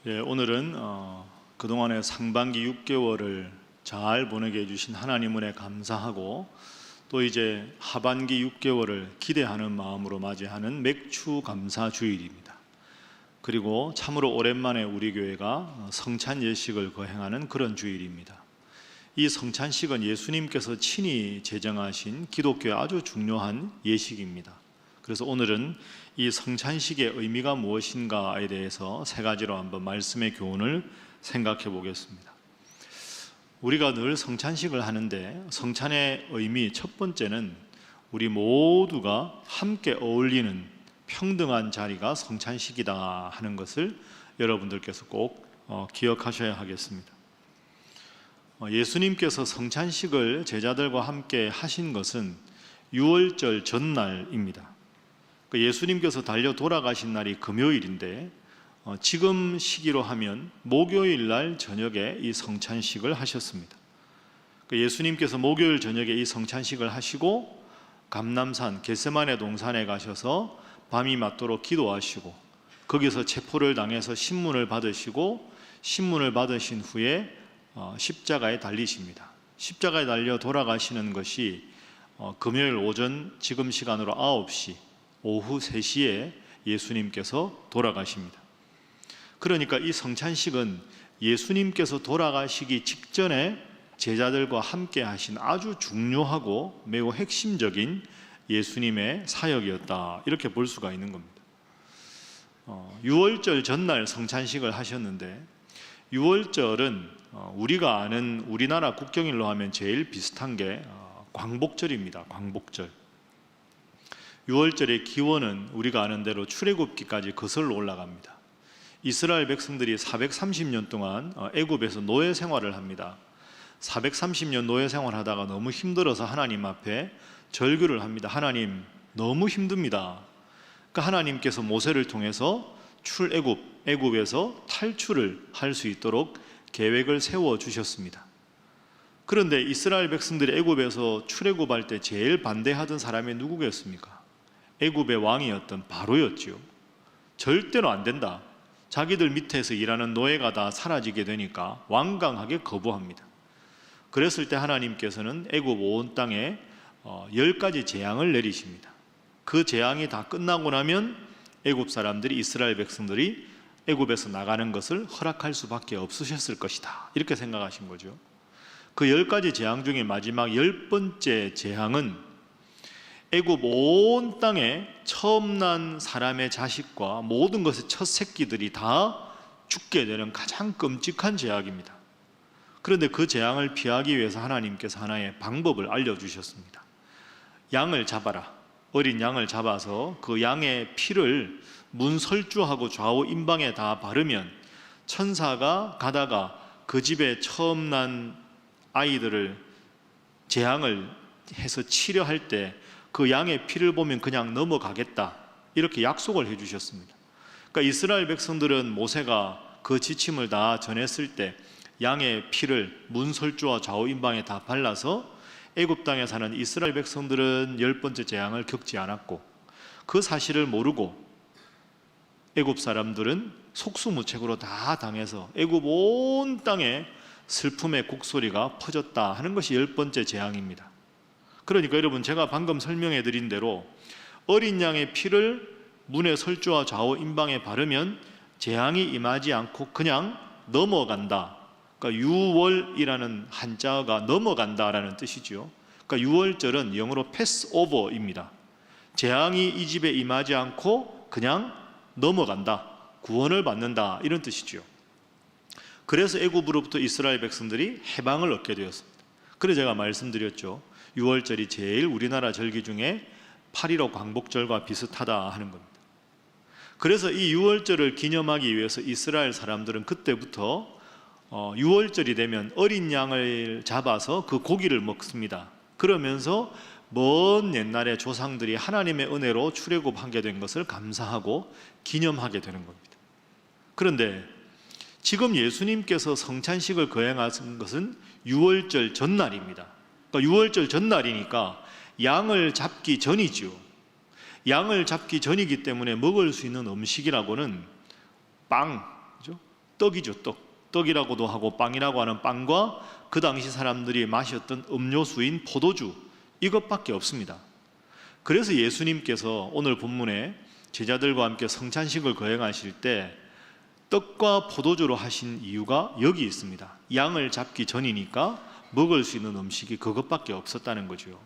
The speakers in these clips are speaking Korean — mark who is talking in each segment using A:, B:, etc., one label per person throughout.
A: 오늘은 그동안의 상반기 6개월을 잘 보내게 해주신 하나님 은혜 감사하고, 또 이제 하반기 6개월을 기대하는 마음으로 맞이하는 맥추 감사 주일입니다. 그리고 참으로 오랜만에 우리 교회가 성찬 예식을 거행하는 그런 주일입니다. 이 성찬식은 예수님께서 친히 제정하신 기독교의 아주 중요한 예식입니다. 그래서 오늘은 이 성찬식의 의미가 무엇인가에 대해서 세 가지로 한번 말씀의 교훈을 생각해 보겠습니다. 우리가 늘 성찬식을 하는데, 성찬의 의미 첫 번째는 우리 모두가 함께 어울리는 평등한 자리가 성찬식이다 하는 것을 여러분들께서 꼭 기억하셔야 하겠습니다. 예수님께서 성찬식을 제자들과 함께 하신 것은 유월절 전날입니다. 예수님께서 달려 돌아가신 날이 금요일인데, 지금 시기로 하면 목요일 날 저녁에 이 성찬식을 하셨습니다. 예수님께서 목요일 저녁에 이 성찬식을 하시고 감람산 겟세마네 동산에 가셔서 밤이 맞도록 기도하시고, 거기서 체포를 당해서 신문을 받으시고, 신문을 받으신 후에 십자가에 달리십니다. 십자가에 달려 돌아가시는 것이 금요일 오전 지금 시간으로 9시, 오후 3시에 예수님께서 돌아가십니다. 그러니까 이 성찬식은 예수님께서 돌아가시기 직전에 제자들과 함께 하신 아주 중요하고 매우 핵심적인 예수님의 사역이었다, 이렇게 볼 수가 있는 겁니다. 유월절 전날 성찬식을 하셨는데, 유월절은 우리가 아는 우리나라 국경일로 하면 제일 비슷한 게 광복절입니다. 광복절. 유월절의 기원은 우리가 아는 대로 출애굽기까지 거슬러 올라갑니다. 이스라엘 백성들이 430년 동안 애굽에서 노예 생활을 합니다. 430년 노예 생활하다가 너무 힘들어서 하나님 앞에 절규를 합니다. 하나님, 너무 힘듭니다. 그러니까 하나님께서 모세를 통해서 애굽에서 탈출을 할 수 있도록 계획을 세워 주셨습니다. 그런데 이스라엘 백성들이 애굽에서 출애굽할 때 제일 반대하던 사람이 누구겠습니까? 애굽의 왕이었던 바로였지요. 절대로 안 된다. 자기들 밑에서 일하는 노예가 다 사라지게 되니까 완강하게 거부합니다. 그랬을 때 하나님께서는 애굽 온 땅에 10가지 재앙을 내리십니다. 그 재앙이 다 끝나고 나면 애굽 사람들이, 이스라엘 백성들이 애굽에서 나가는 것을 허락할 수밖에 없으셨을 것이다, 이렇게 생각하신 거죠. 그 10가지 재앙 중에 마지막 10번째 재앙은 애굽 온 땅에 처음 난 사람의 자식과 모든 것의 첫 새끼들이 다 죽게 되는 가장 끔찍한 재앙입니다. 그런데 그 재앙을 피하기 위해서 하나님께서 하나의 방법을 알려주셨습니다. 양을 잡아라. 어린 양을 잡아서 그 양의 피를 문설주하고 좌우 임방에 다 바르면 천사가 가다가 그 집에 처음 난 아이들을 재앙을 해서 치료할 때 그 양의 피를 보면 그냥 넘어가겠다, 이렇게 약속을 해주셨습니다. 그러니까 이스라엘 백성들은 모세가 그 지침을 다 전했을 때 양의 피를 문설주와 좌우 임방에 다 발라서 애굽 땅에 사는 이스라엘 백성들은 10번째 재앙을 겪지 않았고, 그 사실을 모르고 애굽 사람들은 속수무책으로 다 당해서 애굽 온 땅에 슬픔의 곡소리가 퍼졌다 하는 것이 10번째 재앙입니다. 그러니까 여러분, 제가 방금 설명해 드린 대로 어린 양의 피를 문의 설주와 좌우 임방에 바르면 재앙이 임하지 않고 그냥 넘어간다. 그러니까 유월이라는 한자어가 넘어간다라는 뜻이죠. 그러니까 유월절은 영어로 패스오버입니다. 재앙이 이 집에 임하지 않고 그냥 넘어간다, 구원을 받는다, 이런 뜻이죠. 그래서 애굽으로부터 이스라엘 백성들이 해방을 얻게 되었습니다. 그래서 제가 말씀드렸죠. 유월절이 제일 우리나라 절기 중에 8.15 광복절과 비슷하다 하는 겁니다. 그래서 이 유월절을 기념하기 위해서 이스라엘 사람들은 그때부터 유월절이 되면 어린 양을 잡아서 그 고기를 먹습니다. 그러면서 먼 옛날의 조상들이 하나님의 은혜로 출애굽하게 된 것을 감사하고 기념하게 되는 겁니다. 그런데 지금 예수님께서 성찬식을 거행하신 것은 유월절 전날입니다. 그러니까 유월절 전날이니까 양을 잡기 전이죠. 양을 잡기 전이기 때문에 먹을 수 있는 음식이라고는 빵, 그죠? 떡이죠. 떡이라고도 하고 빵이라고 하는 빵과 그 당시 사람들이 마셨던 음료수인 포도주, 이것밖에 없습니다. 그래서 예수님께서 오늘 본문에 제자들과 함께 성찬식을 거행하실 때 떡과 포도주로 하신 이유가 여기 있습니다. 양을 잡기 전이니까 먹을 수 있는 음식이 그것밖에 없었다는 거죠.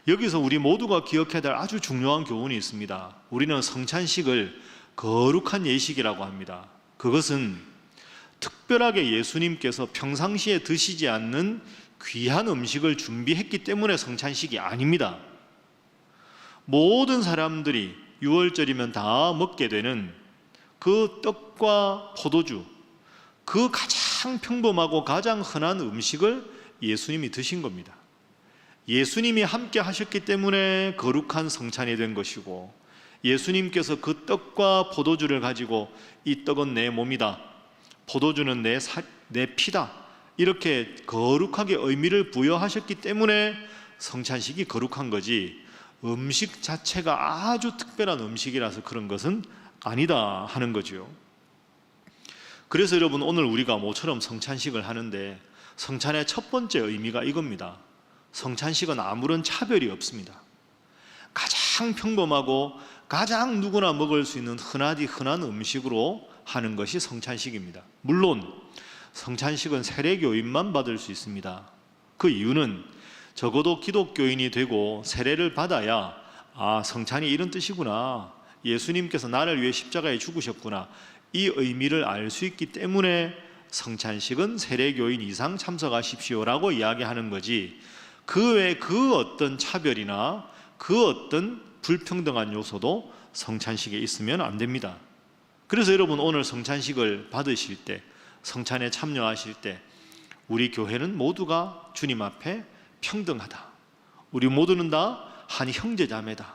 A: 여기서 우리 모두가 기억해야 될 아주 중요한 교훈이 있습니다. 우리는 성찬식을 거룩한 예식이라고 합니다. 그것은 특별하게 예수님께서 평상시에 드시지 않는 귀한 음식을 준비했기 때문에 성찬식이 아닙니다. 모든 사람들이 유월절이면 다 먹게 되는 그 떡과 포도주, 그 가장 평범하고 가장 흔한 음식을 예수님이 드신 겁니다. 예수님이 함께 하셨기 때문에 거룩한 성찬이 된 것이고, 예수님께서 그 떡과 포도주를 가지고 이 떡은 내 몸이다, 포도주는 내 피다, 이렇게 거룩하게 의미를 부여하셨기 때문에 성찬식이 거룩한 거지, 음식 자체가 아주 특별한 음식이라서 그런 것은 아니다 하는 거죠. 그래서 여러분, 오늘 우리가 모처럼 성찬식을 하는데 성찬의 첫 번째 의미가 이겁니다. 성찬식은 아무런 차별이 없습니다. 가장 평범하고 가장 누구나 먹을 수 있는 흔한 음식으로 하는 것이 성찬식입니다. 물론 성찬식은 세례교인만 받을 수 있습니다. 그 이유는 적어도 기독교인이 되고 세례를 받아야 성찬이 이런 뜻이구나, 예수님께서 나를 위해 십자가에 죽으셨구나, 이 의미를 알 수 있기 때문에 성찬식은 세례교인 이상 참석하십시오라고 이야기하는 거지, 그 외 그 어떤 차별이나 그 어떤 불평등한 요소도 성찬식에 있으면 안 됩니다. 그래서 여러분, 오늘 성찬식을 받으실 때, 성찬에 참여하실 때 우리 교회는 모두가 주님 앞에 평등하다, 우리 모두는 다 한 형제자매다,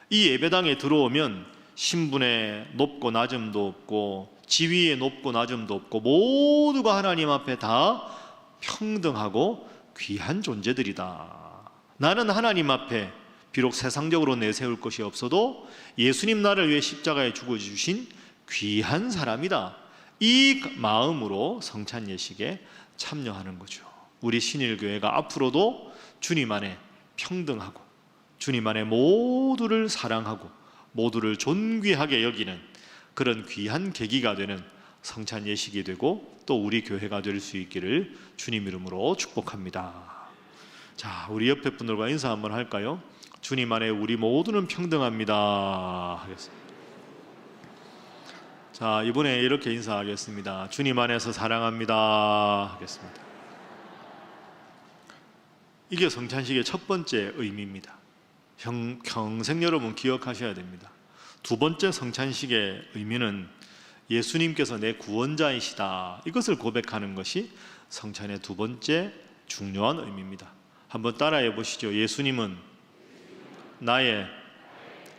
A: 이 예배당에 들어오면 신분의 높고 낮음도 없고 지위의 높고 낮음도 없고 모두가 하나님 앞에 다 평등하고 귀한 존재들이다. 나는 하나님 앞에 비록 세상적으로 내세울 것이 없어도 예수님 나를 위해 십자가에 죽어주신 귀한 사람이다. 이 마음으로 성찬 예식에 참여하는 거죠. 우리 신일교회가 앞으로도 주님 안에 평등하고 주님 안에 모두를 사랑하고 모두를 존귀하게 여기는 그런 귀한 계기가 되는 성찬 예식이 되고 또 우리 교회가 될 수 있기를 주님 이름으로 축복합니다. 자, 우리 옆에 분들과 인사 한번 할까요? 주님 안에 우리 모두는 평등합니다 하겠습니다. 자, 이번에 이렇게 인사하겠습니다. 주님 안에서 사랑합니다 하겠습니다. 이게 성찬식의 첫 번째 의미입니다. 평생 여러분 기억하셔야 됩니다. 두 번째 성찬식의 의미는 예수님께서 내 구원자이시다, 이것을 고백하는 것이 성찬의 두 번째 중요한 의미입니다. 한번 따라해 보시죠. 예수님은 나의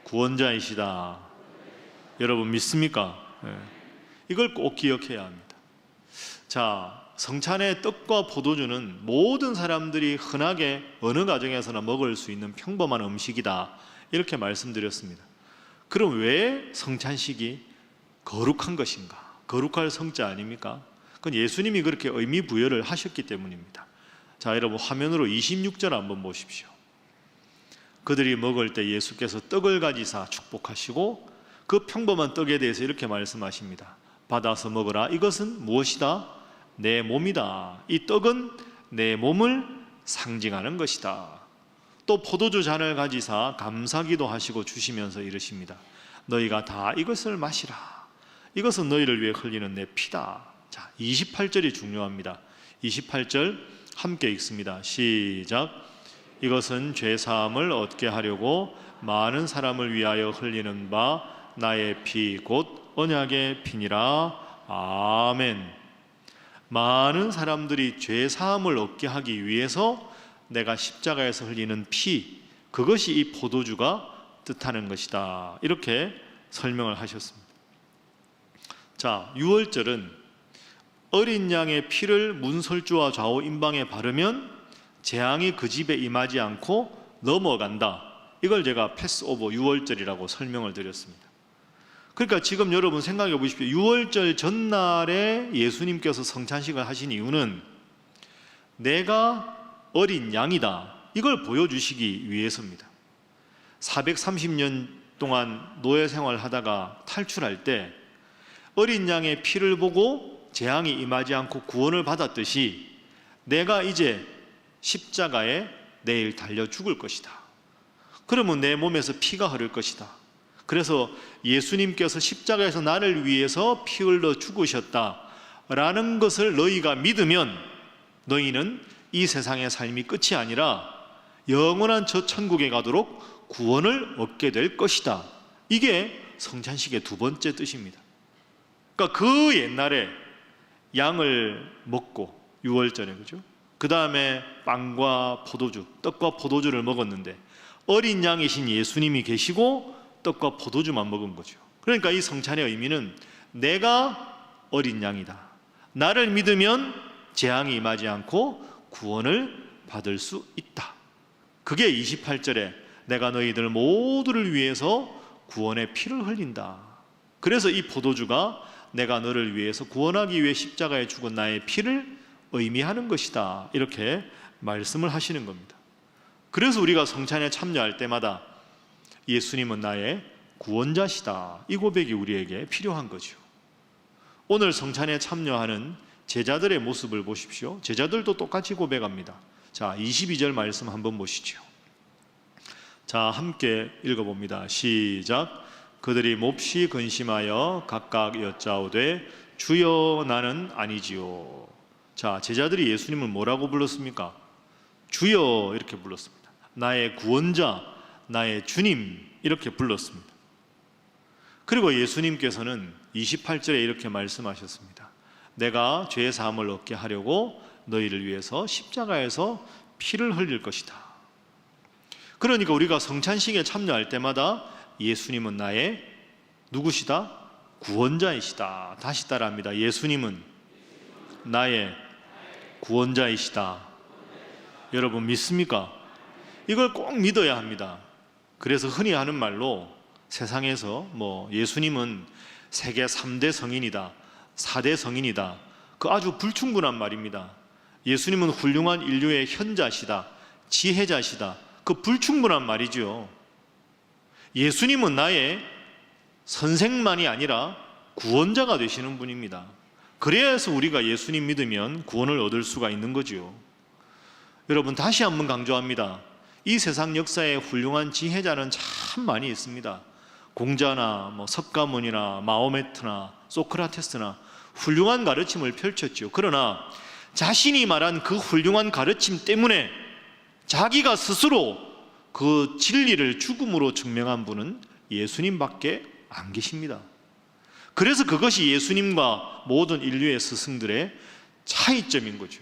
A: 구원자이시다. 여러분 믿습니까? 네. 이걸 꼭 기억해야 합니다. 자, 성찬의 떡과 포도주는 모든 사람들이 흔하게 어느 가정에서나 먹을 수 있는 평범한 음식이다, 이렇게 말씀드렸습니다. 그럼 왜 성찬식이 거룩한 것인가? 거룩할 성자 아닙니까? 그건 예수님이 그렇게 의미 부여를 하셨기 때문입니다. 자, 여러분 화면으로 26절 한번 보십시오. 그들이 먹을 때 예수께서 떡을 가지사 축복하시고 그 평범한 떡에 대해서 이렇게 말씀하십니다. 받아서 먹으라. 이것은 무엇이다? 내 몸이다. 이 떡은 내 몸을 상징하는 것이다. 또 포도주 잔을 가지사 감사기도 하시고 주시면서 이르십니다. 너희가 다 이것을 마시라. 이것은 너희를 위해 흘리는 내 피다. 자, 28절이 중요합니다. 28절 함께 읽습니다. 시작. 이것은 죄사함을 얻게 하려고 많은 사람을 위하여 흘리는 바 나의 피 곧 언약의 피니라. 아멘. 많은 사람들이 죄사함을 얻게 하기 위해서 내가 십자가에서 흘리는 피, 그것이 이 포도주가 뜻하는 것이다, 이렇게 설명을 하셨습니다. 자, 유월절은 어린 양의 피를 문설주와 좌우 임방에 바르면 재앙이 그 집에 임하지 않고 넘어간다, 이걸 제가 패스오버 유월절이라고 설명을 드렸습니다. 그러니까 지금 여러분 생각해 보십시오. 유월절 전날에 예수님께서 성찬식을 하신 이유는 내가 어린 양이다, 이걸 보여주시기 위해서입니다. 430년 동안 노예 생활하다가 탈출할 때 어린 양의 피를 보고 재앙이 임하지 않고 구원을 받았듯이 내가 이제 십자가에 내일 달려 죽을 것이다. 그러면 내 몸에서 피가 흐를 것이다. 그래서 예수님께서 십자가에서 나를 위해서 피 흘려 죽으셨다라는 것을 너희가 믿으면 너희는 이 세상의 삶이 끝이 아니라 영원한 저 천국에 가도록 구원을 얻게 될 것이다. 이게 성찬식의 두 번째 뜻입니다. 그러니까 그 옛날에 양을 먹고 유월절에, 그죠? 그 다음에 빵과 포도주, 떡과 포도주를 먹었는데 어린 양이신 예수님이 계시고 떡과 포도주만 먹은 거죠. 그러니까 이 성찬의 의미는 내가 어린 양이다, 나를 믿으면 재앙이 임하지 않고 구원을 받을 수 있다. 그게 28절에 내가 너희들 모두를 위해서 구원의 피를 흘린다. 그래서 이 포도주가 내가 너를 위해서 구원하기 위해 십자가에 죽은 나의 피를 의미하는 것이다, 이렇게 말씀을 하시는 겁니다. 그래서 우리가 성찬에 참여할 때마다 예수님은 나의 구원자시다, 이 고백이 우리에게 필요한 거죠. 오늘 성찬에 참여하는 제자들의 모습을 보십시오. 제자들도 똑같이 고백합니다. 자, 22절 말씀 한번 보시죠. 자, 함께 읽어봅니다. 시작. 그들이 몹시 근심하여 각각 여짜오되 주여 나는 아니지요. 자, 제자들이 예수님을 뭐라고 불렀습니까? 주여, 이렇게 불렀습니다. 나의 구원자, 나의 주님, 이렇게 불렀습니다. 그리고 예수님께서는 28절에 이렇게 말씀하셨습니다. 내가 죄 사함을 얻게 하려고 너희를 위해서 십자가에서 피를 흘릴 것이다. 그러니까 우리가 성찬식에 참여할 때마다 예수님은 나의 누구시다? 구원자이시다. 다시 따라합니다. 예수님은 나의 구원자이시다. 여러분 믿습니까? 이걸 꼭 믿어야 합니다. 그래서 흔히 하는 말로 세상에서 예수님은 세계 3대 성인이다, 4대 성인이다, 그 아주 불충분한 말입니다. 예수님은 훌륭한 인류의 현자시다, 지혜자시다, 그 불충분한 말이죠. 예수님은 나의 선생만이 아니라 구원자가 되시는 분입니다. 그래서 우리가 예수님 믿으면 구원을 얻을 수가 있는 거죠. 여러분 다시 한번 강조합니다. 이 세상 역사에 훌륭한 지혜자는 참 많이 있습니다. 공자나 석가모니나 마호메트나 소크라테스나 훌륭한 가르침을 펼쳤죠. 그러나 자신이 말한 그 훌륭한 가르침 때문에 자기가 스스로 그 진리를 죽음으로 증명한 분은 예수님밖에 안 계십니다. 그래서 그것이 예수님과 모든 인류의 스승들의 차이점인 거죠.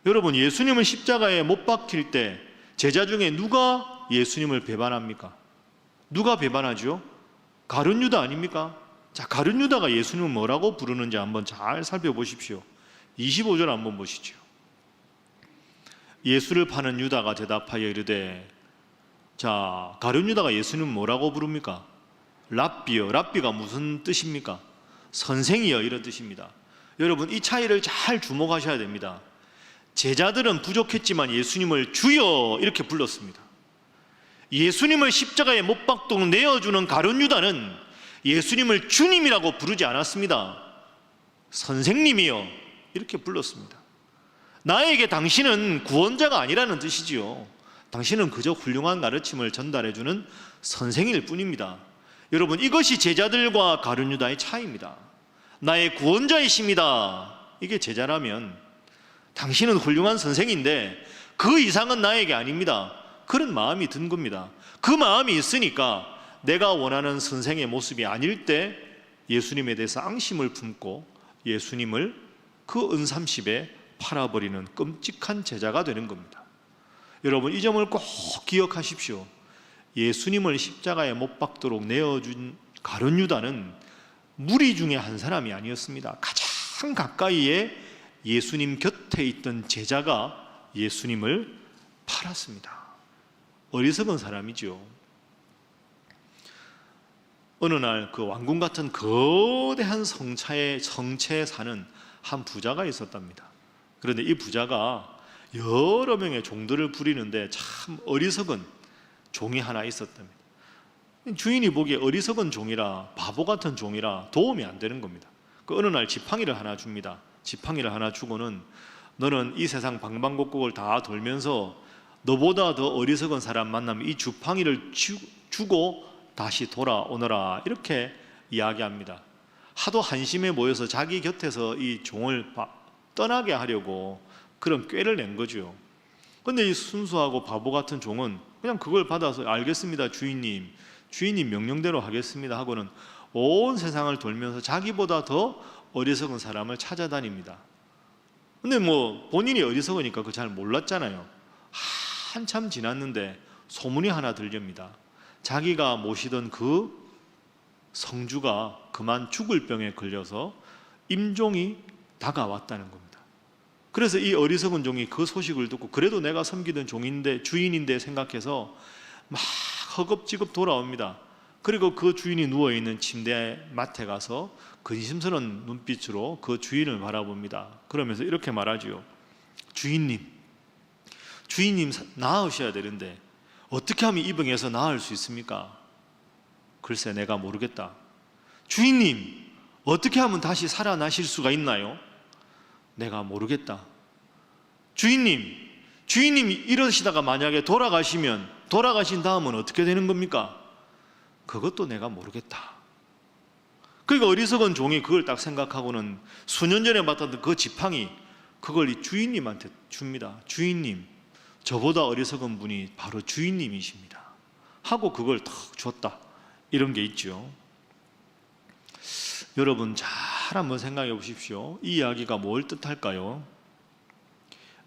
A: 여러분 예수님을 십자가에 못 박힐 때 제자 중에 누가 예수님을 배반합니까? 누가 배반하죠? 가룟 유다 아닙니까? 자, 가룟 유다가 예수님을 뭐라고 부르는지 한번 잘 살펴보십시오. 25절 한번 보시죠. 예수를 파는 유다가 대답하여 이르되, 자, 가룟 유다가 예수님을 뭐라고 부릅니까? 랍비요. 랍비가 무슨 뜻입니까? 선생이여, 이런 뜻입니다. 여러분 이 차이를 잘 주목하셔야 됩니다. 제자들은 부족했지만 예수님을 주여 이렇게 불렀습니다. 예수님을 십자가에 못 박도록 내어주는 가룟 유다는 예수님을 주님이라고 부르지 않았습니다. 선생님이여 이렇게 불렀습니다. 나에게 당신은 구원자가 아니라는 뜻이지요. 당신은 그저 훌륭한 가르침을 전달해주는 선생일 뿐입니다. 여러분 이것이 제자들과 가룟 유다의 차이입니다. 나의 구원자이십니다. 이게 제자라면 당신은 훌륭한 선생인데 그 이상은 나에게 아닙니다. 그런 마음이 든 겁니다. 그 마음이 있으니까 내가 원하는 선생의 모습이 아닐 때 예수님에 대해서 앙심을 품고 예수님을 그 은삼십에 팔아버리는 끔찍한 제자가 되는 겁니다. 여러분 이 점을 꼭 기억하십시오. 예수님을 십자가에 못 박도록 내어준 가룟 유다는 무리 중에 한 사람이 아니었습니다. 가장 가까이에 예수님 곁에 있던 제자가 예수님을 팔았습니다. 어리석은 사람이죠. 어느 날 그 왕궁 같은 거대한 성체에 사는 한 부자가 있었답니다. 그런데 이 부자가 여러 명의 종들을 부리는데 참 어리석은 종이 하나 있었답니다. 주인이 보기에 어리석은 종이라, 바보 같은 종이라 도움이 안 되는 겁니다. 그 어느 날 지팡이를 하나 줍니다. 지팡이를 하나 주고는 너는 이 세상 방방곡곡을 다 돌면서 너보다 더 어리석은 사람 만나면 이 지팡이를 주고 다시 돌아오너라, 이렇게 이야기합니다. 하도 한심해 모여서 자기 곁에서 이 종을 떠나게 하려고 그런 꾀를 낸 거죠. 근데 이 순수하고 바보 같은 종은 그냥 그걸 받아서 알겠습니다 주인님 명령대로 하겠습니다 하고는 온 세상을 돌면서 자기보다 더 어리석은 사람을 찾아다닙니다. 근데 뭐 본인이 어리석으니까 그거 잘 몰랐잖아요. 한참 지났는데 소문이 하나 들립니다. 자기가 모시던 그 성주가 그만 죽을 병에 걸려서 임종이 다가왔다는 겁니다. 그래서 이 어리석은 종이 그 소식을 듣고 그래도 내가 섬기던 종인데, 주인인데 생각해서 막 허겁지겁 돌아옵니다. 그리고 그 주인이 누워있는 침대 맡에 가서 근심스러운 눈빛으로 그 주인을 바라봅니다. 그러면서 이렇게 말하지요. 주인님 나으셔야 되는데 어떻게 하면 이 병에서 나을 수 있습니까? 글쎄 내가 모르겠다. 주인님 어떻게 하면 다시 살아나실 수가 있나요? 내가 모르겠다. 주인님 이러시다가 만약에 돌아가신 다음은 어떻게 되는 겁니까? 그것도 내가 모르겠다. 그러니까 어리석은 종이 그걸 딱 생각하고는 수년 전에 맡았던 그 지팡이, 그걸 이 주인님한테 줍니다. 주인님, 저보다 어리석은 분이 바로 주인님이십니다 하고 그걸 탁 줬다. 이런 게 있죠. 여러분 잘 한번 생각해 보십시오. 이 이야기가 뭘 뜻할까요?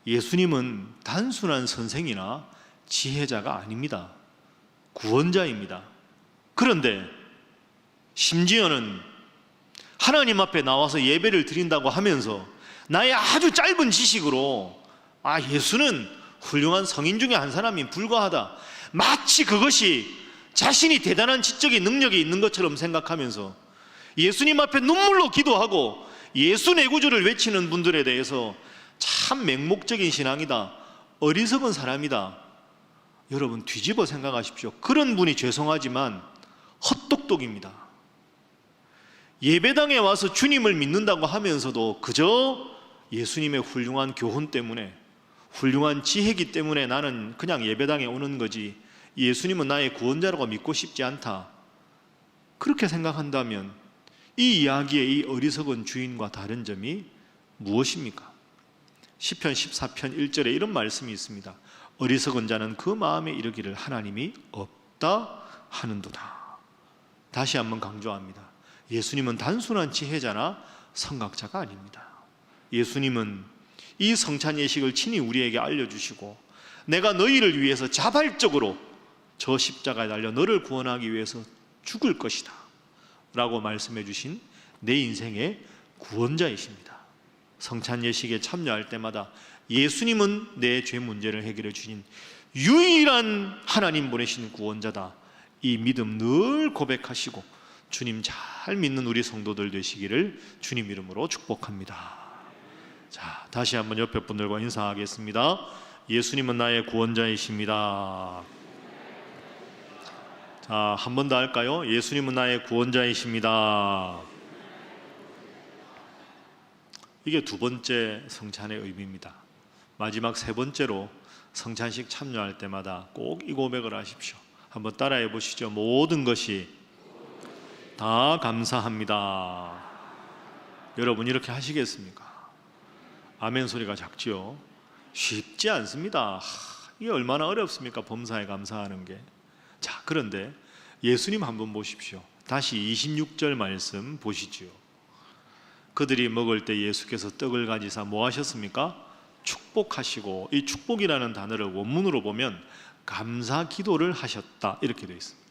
A: 예수님은 단순한 선생이나 지혜자가 아닙니다. 구원자입니다. 그런데 심지어는 하나님 앞에 나와서 예배를 드린다고 하면서 나의 아주 짧은 지식으로 예수는 훌륭한 성인 중에 한 사람이 불과하다, 마치 그것이 자신이 대단한 지적인 능력이 있는 것처럼 생각하면서 예수님 앞에 눈물로 기도하고 예수 내 구주를 외치는 분들에 대해서 참 맹목적인 신앙이다, 어리석은 사람이다. 여러분 뒤집어 생각하십시오. 그런 분이 죄송하지만 헛똑똑입니다. 예배당에 와서 주님을 믿는다고 하면서도 그저 예수님의 훌륭한 교훈 때문에, 훌륭한 지혜기 때문에 나는 그냥 예배당에 오는 거지, 예수님은 나의 구원자라고 믿고 싶지 않다, 그렇게 생각한다면 이 이야기의 이 어리석은 주인과 다른 점이 무엇입니까? 시편 14편 1절에 이런 말씀이 있습니다. 어리석은 자는 그 마음에 이르기를 하나님이 없다 하는도다. 다시 한번 강조합니다. 예수님은 단순한 지혜자나 선각자가 아닙니다. 예수님은 이 성찬 예식을 친히 우리에게 알려주시고 내가 너희를 위해서 자발적으로 저 십자가에 달려 너를 구원하기 위해서 죽을 것이다 라고 말씀해 주신 내 인생의 구원자이십니다. 성찬 예식에 참여할 때마다 예수님은 내 죄 문제를 해결해 주신 유일한 하나님 보내신 구원자다, 이 믿음 늘 고백하시고 주님 잘 믿는 우리 성도들 되시기를 주님 이름으로 축복합니다. 자, 다시 한번 옆에 분들과 인사하겠습니다. 예수님은 나의 구원자이십니다. 자, 한 번 더 할까요? 예수님은 나의 구원자이십니다. 이게 두 번째 성찬의 의미입니다. 마지막 세 번째로 성찬식 참여할 때마다 꼭 이 고백을 하십시오. 한번 따라해 보시죠. 모든 것이 다 감사합니다. 여러분 이렇게 하시겠습니까? 아멘 소리가 작지요? 쉽지 않습니다. 이게 얼마나 어렵습니까? 범사에 감사하는 게. 자, 그런데 예수님 한번 보십시오. 다시 26절 말씀 보시죠. 그들이 먹을 때 예수께서 떡을 가지사 뭐 하셨습니까? 축복하시고, 이 축복이라는 단어를 원문으로 보면 감사 기도를 하셨다 이렇게 되어 있습니다.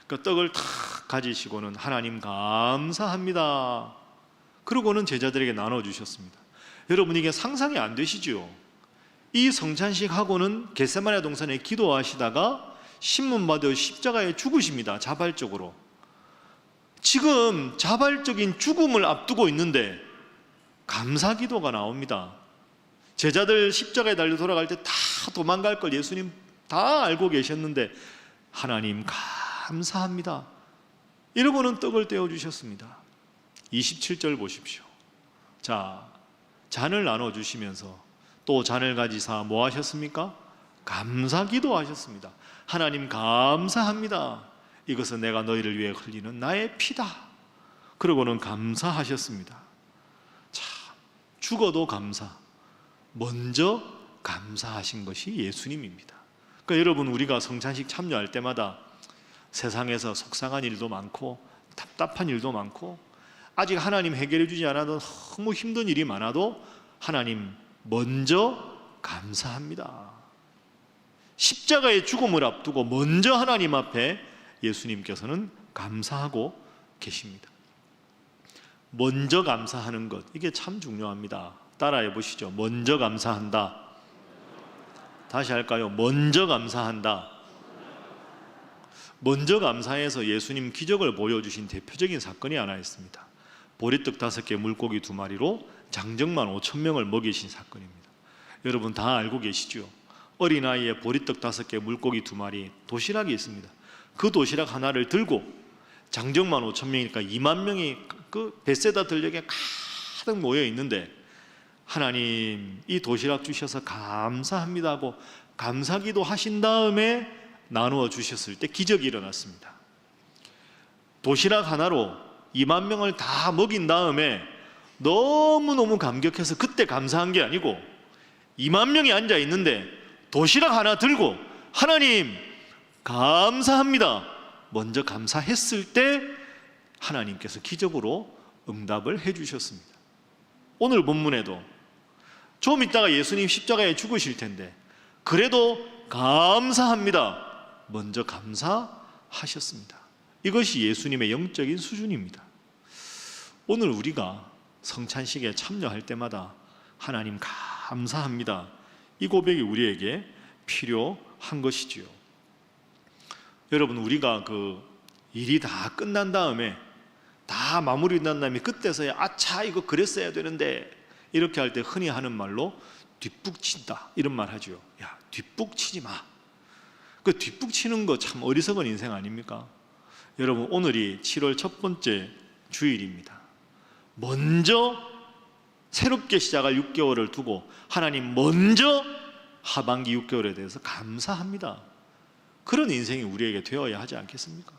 A: 그 떡을 탁 가지시고는 하나님 감사합니다. 그러고는 제자들에게 나눠주셨습니다. 여러분 이게 상상이 안 되시죠? 이 성찬식 하고는 겟세마네 동산에 기도하시다가 신문 받아 십자가에 죽으십니다. 자발적으로. 지금 자발적인 죽음을 앞두고 있는데 감사 기도가 나옵니다. 제자들 십자가에 달려 돌아갈 때 다 도망갈 걸 예수님 다 알고 계셨는데 하나님 감사합니다. 이러고는 떡을 떼어주셨습니다. 27절 보십시오. 자, 잔을 나눠주시면서 또 잔을 가지사 뭐 하셨습니까? 감사 기도하셨습니다. 하나님 감사합니다. 이것은 내가 너희를 위해 흘리는 나의 피다. 그러고는 감사하셨습니다. 자, 죽어도 감사, 먼저 감사하신 것이 예수님입니다. 그러니까 여러분, 우리가 성찬식 참여할 때마다 세상에서 속상한 일도 많고 답답한 일도 많고 아직 하나님 해결해 주지 않아도 너무 힘든 일이 많아도 하나님 먼저 감사합니다. 십자가의 죽음을 앞두고 먼저 하나님 앞에 예수님께서는 감사하고 계십니다. 먼저 감사하는 것, 이게 참 중요합니다. 따라해 보시죠. 먼저 감사한다. 다시 할까요? 먼저 감사한다. 먼저 감사해서 예수님 기적을 보여주신 대표적인 사건이 하나 있습니다. 보리떡 5개, 물고기 2마리로 장정만 5,000명을 먹이신 사건입니다. 여러분 다 알고 계시죠? 어린아이의 보리떡 5개, 물고기 2마리, 도시락이 있습니다. 그 도시락 하나를 들고 장정만 5,000명이니까 2만 명이 그 벳세다 들녘에 가득 모여 있는데 하나님 이 도시락 주셔서 감사합니다 하고 감사기도 하신 다음에 나누어 주셨을 때 기적이 일어났습니다. 도시락 하나로 2만 명을 다 먹인 다음에 너무너무 감격해서 그때 감사한 게 아니고 2만 명이 앉아 있는데 도시락 하나 들고 하나님 감사합니다 먼저 감사했을 때 하나님께서 기적으로 응답을 해주셨습니다. 오늘 본문에도 좀 있다가 예수님 십자가에 죽으실 텐데 그래도 감사합니다 먼저 감사하셨습니다. 이것이 예수님의 영적인 수준입니다. 오늘 우리가 성찬식에 참여할 때마다 하나님 감사합니다 이 고백이 우리에게 필요한 것이지요. 여러분, 우리가 그 일이 다 끝난 다음에 다 마무리된 다음에 그때서야 아차 이거 그랬어야 되는데 이렇게 할 때 흔히 하는 말로 뒷북친다 이런 말 하죠. 야, 뒷북치지 마. 그 뒷북치는 거 참 어리석은 인생 아닙니까? 여러분, 오늘이 7월 첫 번째 주일입니다. 먼저 새롭게 시작할 6개월을 두고 하나님 먼저 하반기 6개월에 대해서 감사합니다. 그런 인생이 우리에게 되어야 하지 않겠습니까?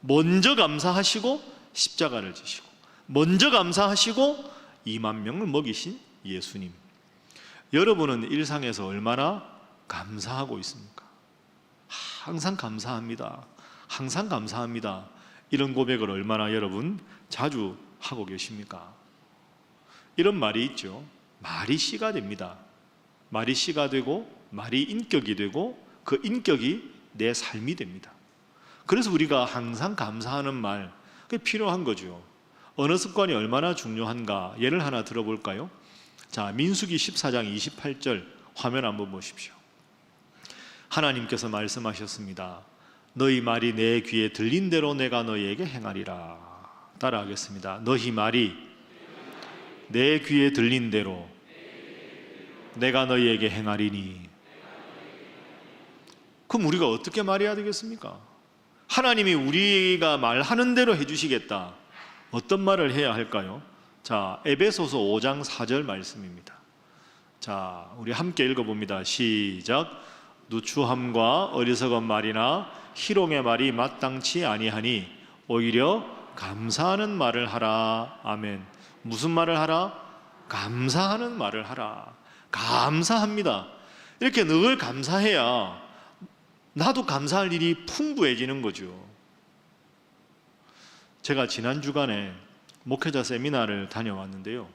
A: 먼저 감사하시고 십자가를 지시고 먼저 감사하시고 2만 명을 먹이신 예수님. 여러분은 일상에서 얼마나 감사하고 있습니까? 항상 감사합니다. 항상 감사합니다. 이런 고백을 얼마나 여러분 자주 하고 계십니까? 이런 말이 있죠. 말이 씨가 됩니다. 말이 씨가 되고 말이 인격이 되고 그 인격이 내 삶이 됩니다. 그래서 우리가 항상 감사하는 말, 그게 필요한 거죠. 어느 습관이 얼마나 중요한가 예를 하나 들어볼까요? 자, 민수기 14장 28절 화면 한번 보십시오. 하나님께서 말씀하셨습니다. 너희 말이 내 귀에 들린 대로 내가 너희에게 행하리라. 따라하겠습니다. 너희 말이 내 귀에 들린 대로 내가 너희에게 행하리니. 그럼 우리가 어떻게 말해야 되겠습니까? 하나님이 우리가 말하는 대로 해주시겠다. 어떤 말을 해야 할까요? 자, 에베소서 5장 4절 말씀입니다. 자, 우리 함께 읽어봅니다. 시작. 누추함과 어리석은 말이나 희롱의 말이 마땅치 아니하니 오히려 감사하는 말을 하라. 아멘. 무슨 말을 하라? 감사하는 말을 하라. 감사합니다. 이렇게 늘 감사해야 나도 감사할 일이 풍부해지는 거죠. 제가 지난 주간에 목회자 세미나를 다녀왔는데요.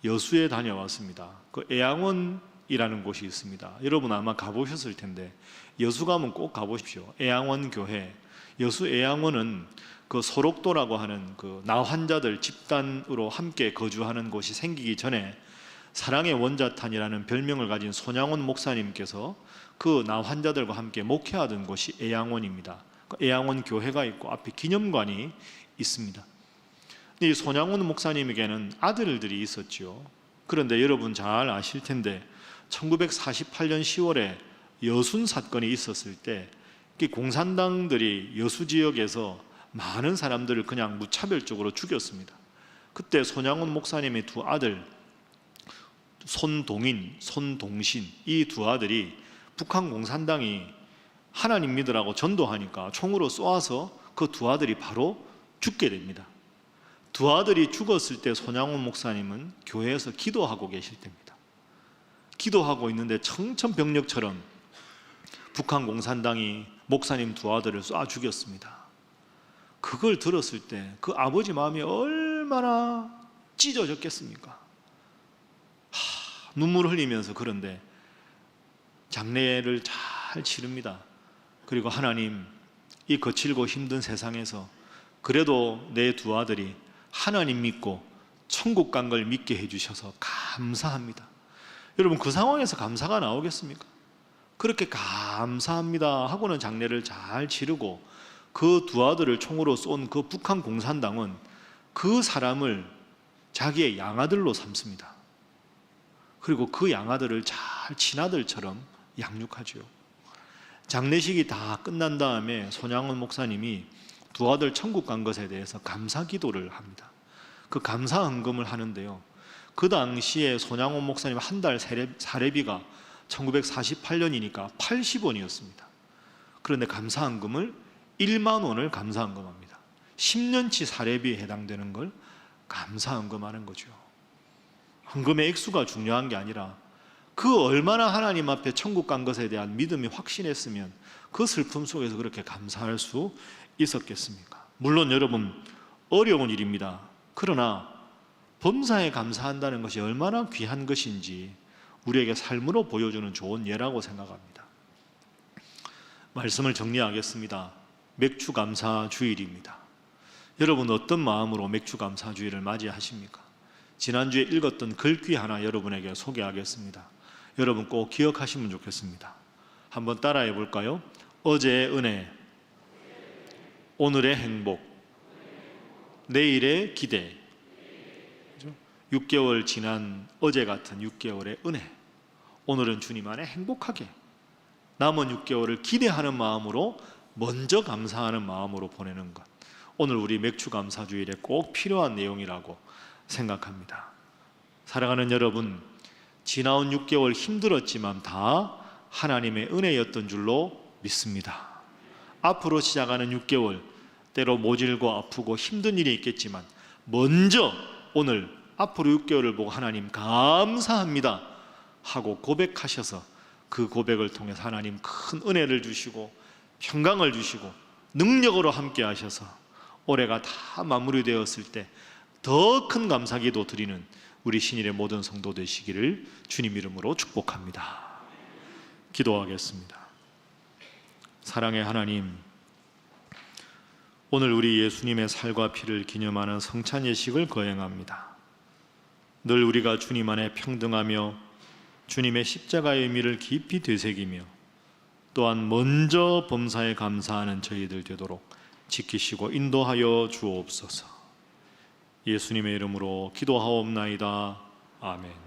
A: 여수에 다녀왔습니다. 그 애양원이라는 곳이 있습니다. 여러분 아마 가보셨을 텐데 여수 가면 꼭 가보십시오. 애양원 교회. 여수 애양원은 그 소록도라고 하는 그 나환자들 집단으로 함께 거주하는 곳이 생기기 전에 사랑의 원자탄이라는 별명을 가진 손양원 목사님께서 그 나환자들과 함께 목회하던 곳이 애양원입니다. 그 애양원 교회가 있고 앞에 기념관이 있습니다. 이 손양훈 목사님에게는 아들들이 있었죠. 그런데 여러분 잘 아실 텐데 1948년 10월에 여순 사건이 있었을 때 공산당들이 여수 지역에서 많은 사람들을 그냥 무차별적으로 죽였습니다. 그때 손양훈 목사님의 두 아들 손동인, 손동신 이 두 아들이 북한 공산당이 하나님 믿으라고 전도하니까 총으로 쏘아서 그 두 아들이 바로 죽게 됩니다. 두 아들이 죽었을 때 손양훈 목사님은 교회에서 기도하고 계실 때입니다. 기도하고 있는데 청천벽력처럼 북한 공산당이 목사님 두 아들을 쏴 죽였습니다. 그걸 들었을 때 그 아버지 마음이 얼마나 찢어졌겠습니까? 눈물 흘리면서 그런데 장례를 잘 치릅니다. 그리고 하나님, 이 거칠고 힘든 세상에서 그래도 내 두 아들이 하나님 믿고 천국 간 걸 믿게 해주셔서 감사합니다. 여러분 그 상황에서 감사가 나오겠습니까? 그렇게 감사합니다 하고는 장례를 잘 치르고 그 두 아들을 총으로 쏜 그 북한 공산당은 그 사람을 자기의 양아들로 삼습니다. 그리고 그 양아들을 잘 친아들처럼 양육하죠. 장례식이 다 끝난 다음에 손양훈 목사님이 두 아들 천국 간 것에 대해서 감사 기도를 합니다. 그 감사 헌금을 하는데요, 그 당시에 손양훈 목사님 한 달 사례비가 1948년이니까 80원이었습니다. 그런데 감사 헌금을 1만 원을 감사 헌금합니다. 10년치 사례비에 해당되는 걸 감사 헌금하는 거죠. 헌금의 액수가 중요한 게 아니라 그 얼마나 하나님 앞에 천국 간 것에 대한 믿음이 확신했으면 그 슬픔 속에서 그렇게 감사할 수 있었겠습니까? 물론 여러분 어려운 일입니다. 그러나 범사에 감사한다는 것이 얼마나 귀한 것인지 우리에게 삶으로 보여주는 좋은 예라고 생각합니다. 말씀을 정리하겠습니다. 맥주감사 주일입니다. 여러분 어떤 마음으로 맥주감사 주일을 맞이하십니까? 지난주에 읽었던 글귀 하나 여러분에게 소개하겠습니다. 여러분 꼭 기억하시면 좋겠습니다. 한번 따라해 볼까요? 어제의 은혜, 오늘의 행복, 내일의 기대. 6개월 지난 어제 같은 6개월의 은혜, 오늘은 주님 안에 행복하게 남은 6개월을 기대하는 마음으로 먼저 감사하는 마음으로 보내는 것, 오늘 우리 맥주감사주일에 꼭 필요한 내용이라고 생각합니다. 사랑하는 여러분, 지나온 6개월 힘들었지만 다 하나님의 은혜였던 줄로 믿습니다. 앞으로 시작하는 6개월 때로 모질고 아프고 힘든 일이 있겠지만 먼저 오늘 앞으로 6개월을 보고 하나님 감사합니다 하고 고백하셔서 그 고백을 통해서 하나님 큰 은혜를 주시고 평강을 주시고 능력으로 함께 하셔서 올해가 다 마무리되었을 때 더 큰 감사기도 드리는 우리 신일의 모든 성도 되시기를 주님 이름으로 축복합니다. 기도하겠습니다. 사랑의 하나님, 오늘 우리 예수님의 살과 피를 기념하는 성찬 예식을 거행합니다. 늘 우리가 주님 안에 평등하며 주님의 십자가의 의미를 깊이 되새기며 또한 먼저 범사에 감사하는 저희들 되도록 지키시고 인도하여 주옵소서. 예수님의 이름으로 기도하옵나이다. 아멘.